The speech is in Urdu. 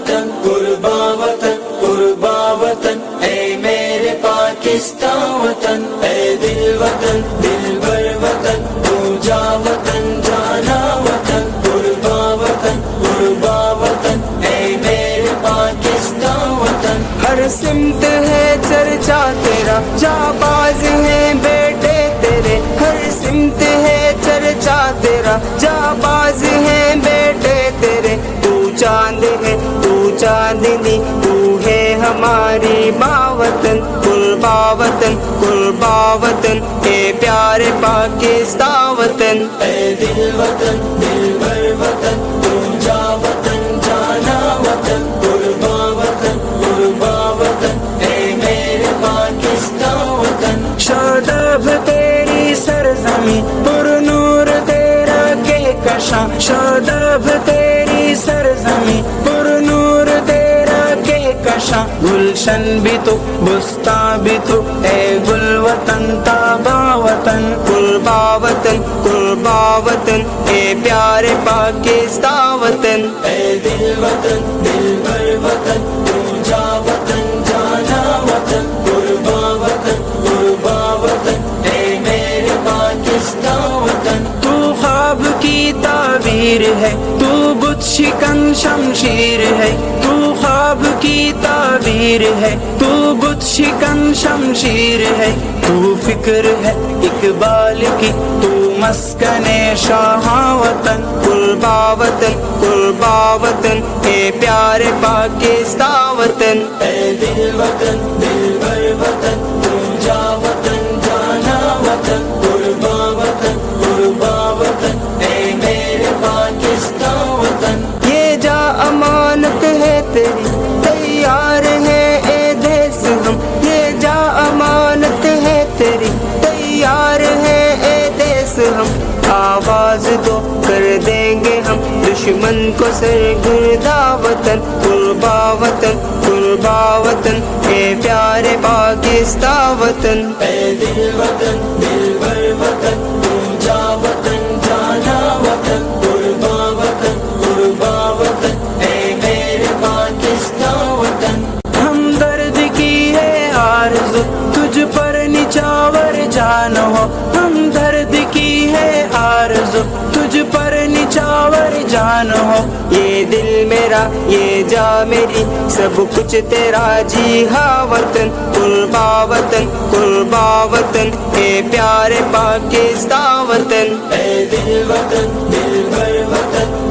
وطن قربا وطن قربا وطن، اے میرے پاکستان وطن، اے دل وطن دل بر وطن، تو جا وطن جانا وطن قربا وطن قربا وطن، اے میرے پاکستان وطن۔ ہر سمت ہے چرچا تیرا، جانباز ہیں بیٹے تیرے، ہر سمت ہے چرچا تیرا، جانباز ہیں بیٹے تیرے، تو چاند ہے تو چاندنی، تو ہے ہماری ماں وطن قربا وطن قربا وطن، اے پیارے پاکستان وطن، اے دل وطن دل بر وطن، تو جا وطن جانا وطن قربا وطن قربا وطن، اے میرے پاکستان وطن۔ شاداب تیری سرزمین پر نور تیرا کہکشاں، شاداب تیری سرزمین پر نور تیرا کہکشاں، گلشن بھی تو بستاں بھی تو، اے گل وطن تابا وطن قربا وطن قربا وطن، اے پیارے پاکستان وطن، اے دل وطن دل بر وطن، تو جا وطن جانا وطن قربا وطن قربا وطن، اے میرے پاکستان وطن۔ تو خواب کی تعبیر ہے، تو بت شکن شمشیر ہے، تو خواب کی تعبیر ہے، تو بت شکن شمشیر ہے، تو فکر ہے اقبال کی، تو مسکن شاہاں وطن قربا وطن قربا وطن، اے پیارے پاکستان وطن، اے دل وطن دل بر وطن، تو جا وطن جانا وطن قربا وطن قربا وطن، اے میرے پاکستان وطن۔ یہ جا امانت ہے تیری، تیار ہے اے دیس ہم، یہ جا امانت ہے تیری، تیار ہے اے دیس ہم، آواز دو کر دیں گے ہم دشمن کو سرگردہ وطن قربا وطن قربا وطن، اے پیارے پاکستان وطن، اے دل وطن دل بر وطن، تو جا وطن جانا وطن قربا وطن قربا وطن، اے میرے پاکستان وطن۔ ہمدرد کی ہے آرزو تجھ پر نچاور جان ہو، ہمدرد کی ہے آرزو تجھ پر نچاور جان ہو، یہ دل میرا یہ جا میری سب کچھ تیرا، جی ہاں وطن قربا وطن قربا وطن، اے پیارے پاکستان وطن، اے دل وطن دل بر وطن،